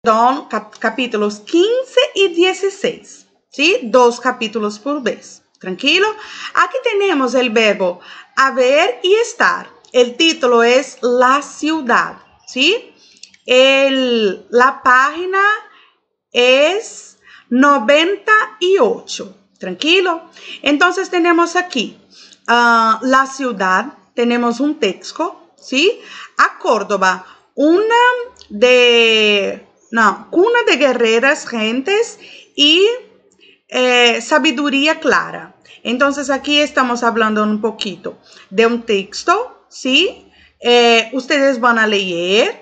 Son capítulos 15 y 16, ¿sí? 2 capítulos por vez. Tranquilo. Aquí tenemos el verbo haber y estar. El título es La ciudad, ¿sí? La página es 98. Tranquilo. Entonces tenemos aquí la ciudad. Tenemos un texto, ¿sí? A Córdoba, cuna de guerreras gentes y sabiduría clara. Entonces aquí estamos hablando un poquito de un texto, ¿sí? Ustedes van a leer,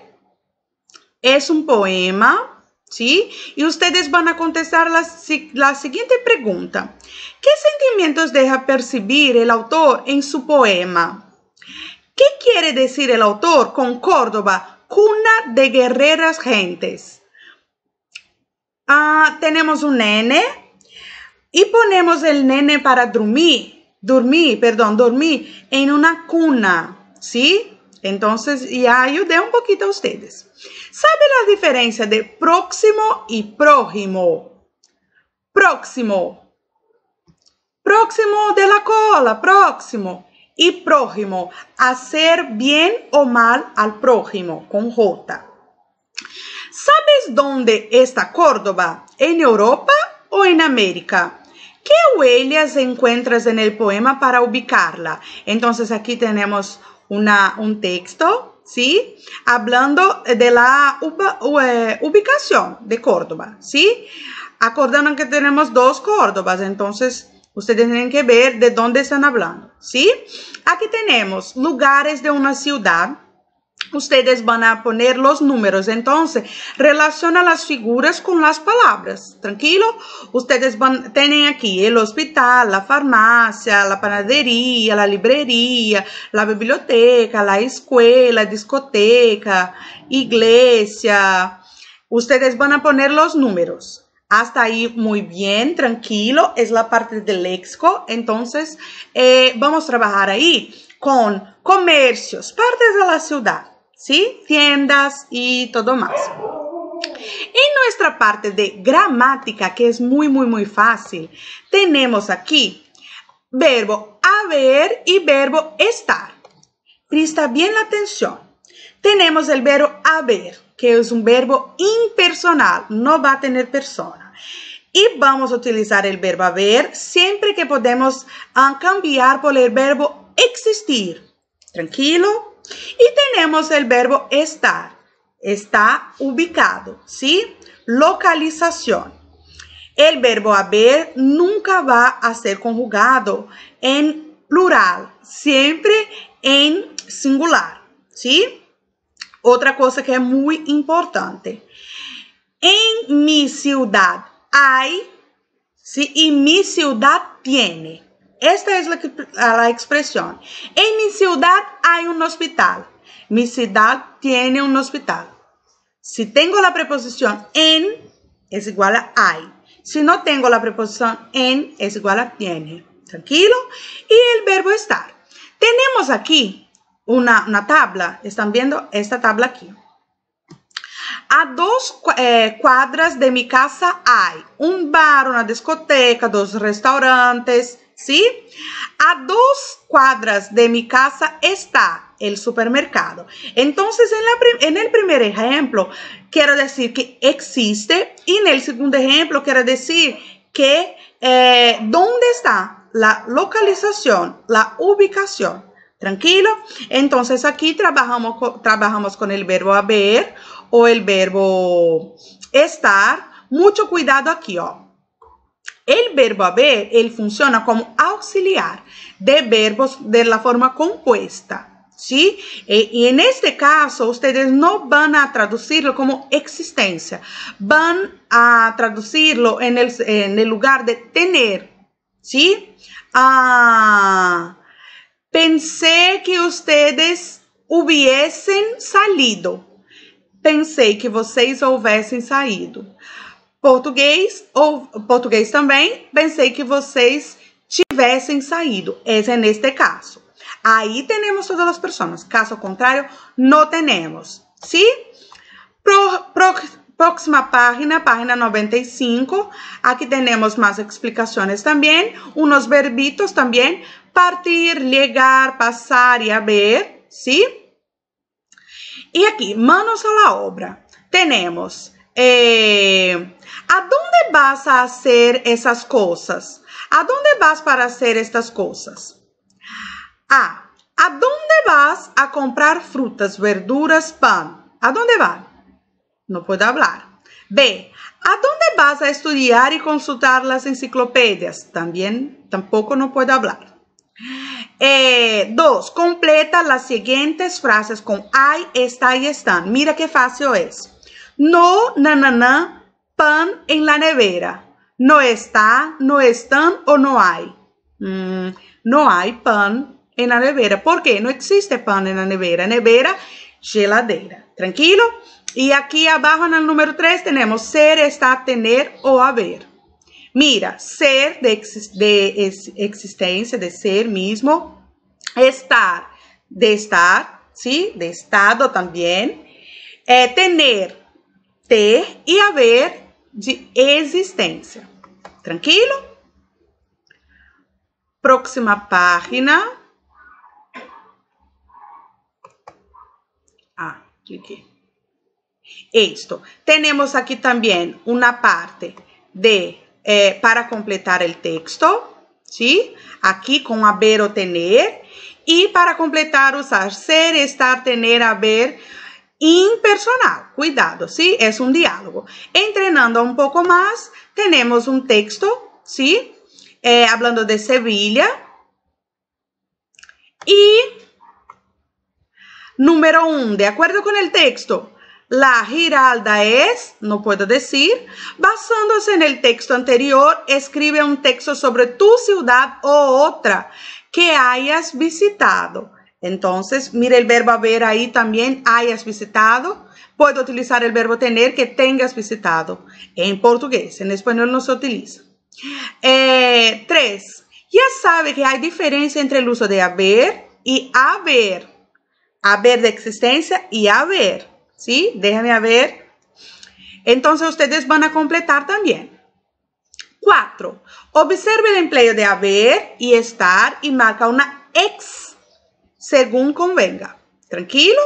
es un poema, ¿sí? Y ustedes van a contestar la siguiente pregunta. ¿Qué sentimientos deja percibir el autor en su poema? ¿Qué quiere decir el autor con Córdoba, cuna de guerreras gentes? Tenemos un nene y ponemos el nene para dormir en una cuna, ¿sí? Entonces ya ayudé un poquito a ustedes. ¿Sabe la diferencia de próximo y prójimo? Próximo de la cola, próximo. Y prójimo, hacer bien o mal al prójimo, con J. ¿Sabes dónde está Córdoba? ¿En Europa o en América? ¿Qué huellas encuentras en el poema para ubicarla? Entonces aquí tenemos un texto, ¿sí? Hablando de la ubicación de Córdoba, ¿sí? Acordando que tenemos 2 Córdobas, entonces ustedes tienen que ver de dónde están hablando, ¿sí? Aquí tenemos lugares de una ciudad. Ustedes van a poner los números, entonces relaciona las figuras con las palabras, tranquilo. Ustedes tienen aquí el hospital, la farmacia, la panadería, la librería, la biblioteca, la escuela, discoteca, iglesia. Ustedes van a poner los números. Hasta ahí muy bien, tranquilo, es la parte del léxico. Entonces vamos a trabajar ahí con comercios, partes de la ciudad, ¿sí? Tiendas y todo más. En nuestra parte de gramática, que es muy fácil, tenemos aquí verbo haber y verbo estar. Presta bien la atención. Tenemos el verbo haber, que es un verbo impersonal, no va a tener persona. Y vamos a utilizar el verbo haber siempre que podemos cambiar por el verbo existir. Tranquilo. Y tenemos el verbo estar. Está ubicado, ¿sí? Localización. El verbo haber nunca va a ser conjugado en plural, siempre en singular, ¿sí? Otra cosa que es muy importante. En mi ciudad hay, ¿sí? Y mi ciudad tiene. Esta es la expresión. En mi ciudad hay un hospital. Mi ciudad tiene un hospital. Si tengo la preposición en, es igual a hay. Si no tengo la preposición en, es igual a tiene. ¿Tranquilo? Y el verbo estar. Tenemos aquí una tabla. ¿Están viendo esta tabla aquí? A 2 cuadras de mi casa hay un bar, una discoteca, 2 restaurantes, ¿sí? A 2 cuadras de mi casa está el supermercado. Entonces, en el primer ejemplo, quiero decir que existe. Y en el segundo ejemplo, quiero decir que dónde está la localización, la ubicación. ¿Tranquilo? Entonces, aquí trabajamos con el verbo haber o el verbo estar. Mucho cuidado aquí, ó. El verbo haber, él funciona como auxiliar de verbos de la forma compuesta, ¿sí? Y en este caso, ustedes no van a traducirlo como existencia, van a traducirlo en el lugar de tener, ¿sí? Pensé que ustedes hubiesen salido. Pensei que vocês houvessem saído. Português também, pensei que vocês tivessem saído. Esse é neste caso. Aí temos todas as pessoas. Caso contrário, não temos. ¿Sí? Próxima página, página 95. Aquí tenemos más explicaciones también. Unos verbitos también. Partir, llegar, pasar y haber, ¿sí? Y aquí, manos a la obra. Tenemos, ¿a dónde vas a hacer esas cosas? ¿A dónde vas para hacer estas cosas? A. ¿A dónde vas a comprar frutas, verduras, pan? ¿A dónde van? No puedo hablar. B. ¿A dónde vas a estudiar y consultar las enciclopedias? Tampoco no puedo hablar. 2. Completa las siguientes frases con hay, está y están. Mira qué fácil es. No, pan en la nevera. No está, no están o no hay. No hay pan en la nevera. ¿Por qué? No existe pan en la nevera. Nevera, geladeira. ¿Tranquilo? Y aquí abajo en el número 3 tenemos ser, estar, tener o haber. Mira, ser de existencia, de ser mismo. Estar, de estar, ¿sí? De estado también. Tener, ter. Y haber, de existencia. ¿Tranquilo? Próxima página. Cliqué. Esto. Tenemos aquí también una parte de para completar el texto, ¿sí? Aquí con haber o tener. Y para completar usar ser, estar, tener, haber, impersonal. Cuidado, ¿sí? Es un diálogo. Entrenando un poco más, tenemos un texto, ¿sí? Hablando de Sevilla. Y número 1, de acuerdo con el texto. La Giralda es, no puedo decir, basándose en el texto anterior, escribe un texto sobre tu ciudad o otra que hayas visitado. Entonces, mire el verbo haber ahí también, hayas visitado. Puedo utilizar el verbo tener, que tengas visitado. En portugués, en español no se utiliza. 3. Ya sabe que hay diferencia entre el uso de haber y haber. Haber de existencia y haber. ¿Sí? Déjame ver. Entonces, ustedes van a completar también. 4. Observe el empleo de haber y estar y marca una X según convenga. ¿Tranquilo?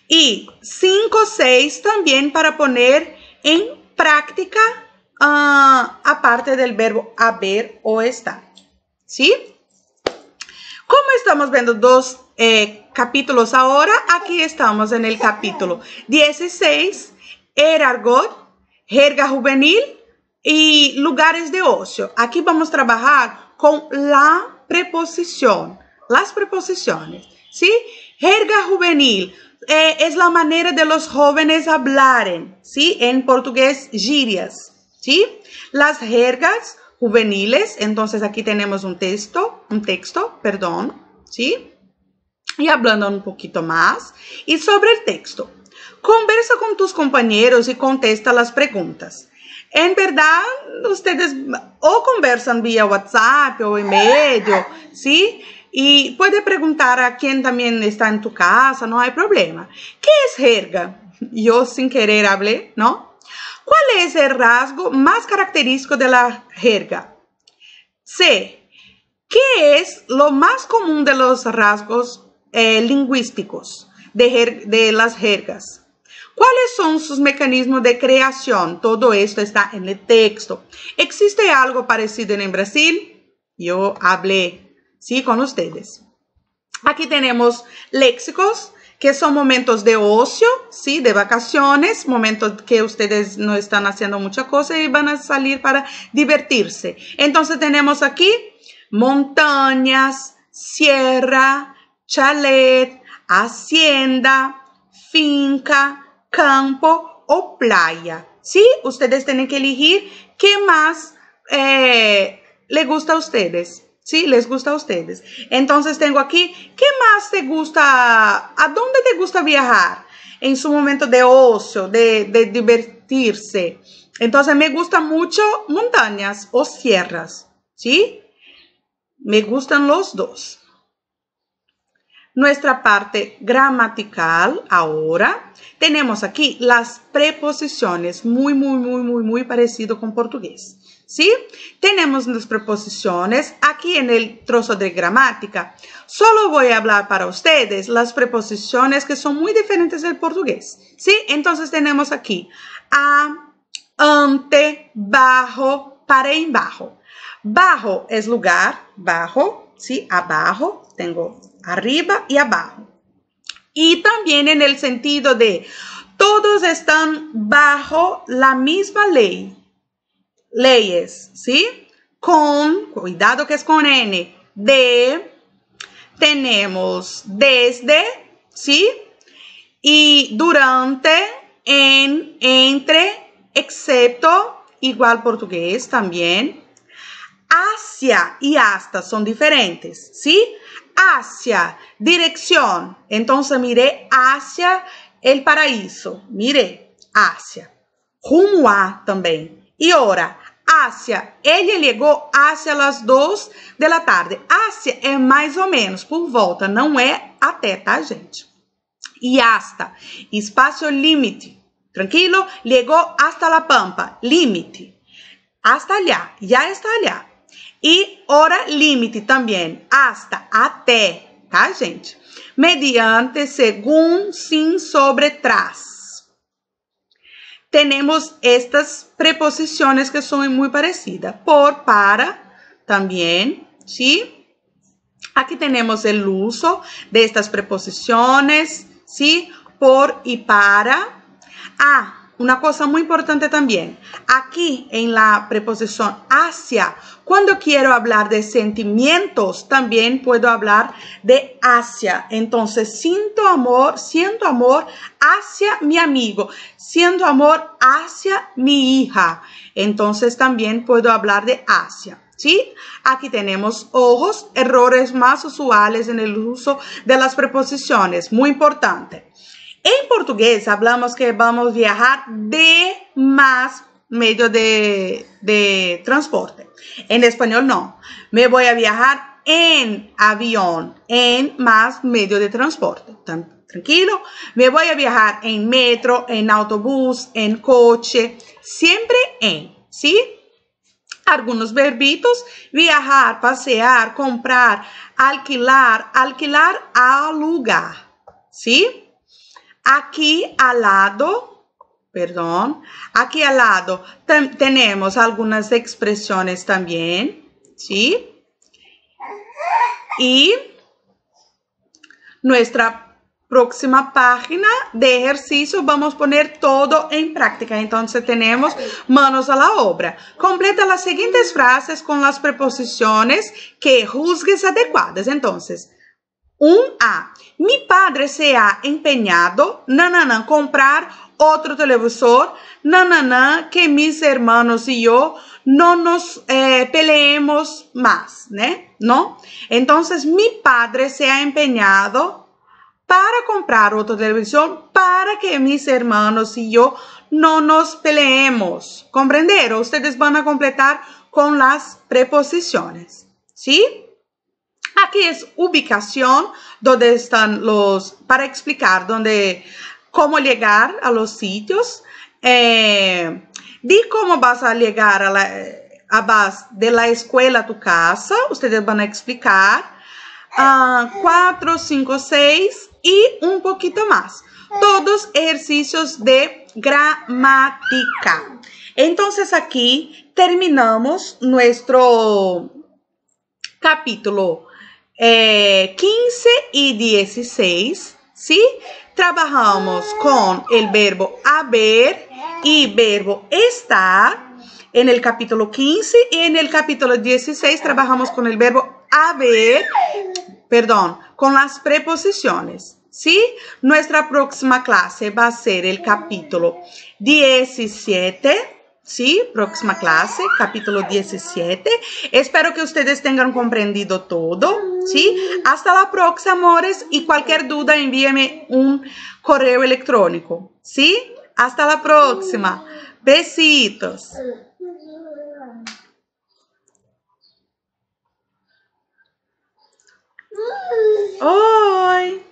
Y 5, 6 también para poner en práctica aparte del verbo haber o estar. ¿Sí? Como estamos viendo dos capítulos ahora, aquí estamos en el capítulo 16, el argot, jerga juvenil y lugares de ocio. Aquí vamos a trabajar con la preposición, las preposiciones, ¿sí? Jerga juvenil es la manera de los jóvenes hablaren, ¿sí? En portugués, gírias, ¿sí? Las jergas juveniles, entonces aquí tenemos un texto, ¿sí? Y hablando un poquito más. Y sobre el texto, conversa con tus compañeros y contesta las preguntas. En verdad, ustedes o conversan vía WhatsApp o email, ¿sí? Y puede preguntar a quien también está en tu casa, no hay problema. ¿Qué es jerga? Yo sin querer hablé, ¿no? ¿Cuál es el rasgo más característico de la jerga? C. ¿Qué es lo más común de los rasgos lingüísticos de las jergas? ¿Cuáles son sus mecanismos de creación? Todo esto está en el texto. ¿Existe algo parecido en Brasil? Yo hablé, ¿sí? Con ustedes. Aquí tenemos léxicos, que son momentos de ocio, ¿sí? De vacaciones, momentos que ustedes no están haciendo mucha cosa y van a salir para divertirse. Entonces tenemos aquí montañas, sierra, chalet, hacienda, finca, campo o playa, ¿sí? Ustedes tienen que elegir qué más le gusta a ustedes. ¿Sí? Les gusta a ustedes. Entonces tengo aquí, ¿qué más te gusta? ¿A dónde te gusta viajar? En su momento de ocio, de divertirse. Entonces me gustan mucho montañas o sierras. ¿Sí? Me gustan los dos. nuestra parte gramatical ahora. Tenemos aquí las preposiciones, muy parecido con portugués, ¿sí? Tenemos las preposiciones aquí en el trozo de gramática. Solo voy a hablar para ustedes las preposiciones que son muy diferentes del portugués, ¿sí? Entonces tenemos aquí a, ante, bajo, para y bajo. Bajo es lugar, bajo, ¿sí? Abajo, tengo arriba y abajo. Y también en el sentido de todos están bajo la misma ley. Leyes, ¿sí? Con, cuidado que es con N, de, tenemos desde, ¿sí? Y durante, en, entre, excepto, igual portugués también. Hacia y hasta son diferentes, ¿sí? Hacia, dirección. Entonces miré hacia el paraíso. Miré, hacia. Rumo a también. Y ahora, hacia. Ella llegó hacia las 2 de la tarde. Hacia é mais ou menos, por volta. Não é até, tá, gente? Y hasta. Espacio límite. Tranquilo? Llegó hasta la pampa. Límite. Hasta allá. Ya está allá. E hora limite também, hasta, até, tá, gente? Mediante, según, sin, sobre, tras. Tenemos estas preposiciones que son muy parecidas. Por, para, también, ¿sí? Aquí tenemos el uso de estas preposiciones, ¿sí? Por y para. Ah, una cosa muy importante también, aquí en la preposición hacia, cuando quiero hablar de sentimientos, también puedo hablar de hacia. Entonces, siento amor hacia mi amigo, siento amor hacia mi hija. Entonces, también puedo hablar de hacia, ¿sí? Aquí tenemos ojos, errores más usuales en el uso de las preposiciones, muy importante. En portugués hablamos que vamos a viajar de más medio de transporte. En español no. Me voy a viajar en avión, en más medio de transporte. Tranquilo. Me voy a viajar en metro, en autobús, en coche. Siempre en, ¿sí? Algunos verbitos, viajar, pasear, comprar, alquilar, alugar, ¿sí? Aquí al lado, aquí al lado tenemos algunas expresiones también, ¿sí? Y nuestra próxima página de ejercicio vamos a poner todo en práctica. Entonces tenemos manos a la obra. Completa las siguientes frases con las preposiciones que juzgues adecuadas. Entonces, A. Mi padre se ha empeñado, comprar otro televisor, que mis hermanos y yo no nos peleemos más, ¿no? Entonces, mi padre se ha empeñado para comprar otro televisor para que mis hermanos y yo no nos peleemos. ¿Comprendieron? Ustedes van a completar con las preposiciones, ¿sí? Aquí es ubicación, donde están para explicar cómo llegar a los sitios. Di cómo vas a llegar de la escuela a tu casa. Ustedes van a explicar 4, 5, 6 y un poquito más. Todos ejercicios de gramática. Entonces aquí terminamos nuestro capítulo 15 y 16, ¿sí? Trabajamos con el verbo haber y verbo estar en el capítulo 15 y en el capítulo 16 trabajamos con el verbo haber, con las preposiciones, ¿sí? Nuestra próxima clase va a ser el capítulo 17, ¿sí? Próxima clase, capítulo 17. Espero que ustedes tengan comprendido todo, ¿sí? Hasta la próxima, amores. Y cualquier duda, envíeme un correo electrónico, ¿sí? Hasta la próxima. Besitos. Oi!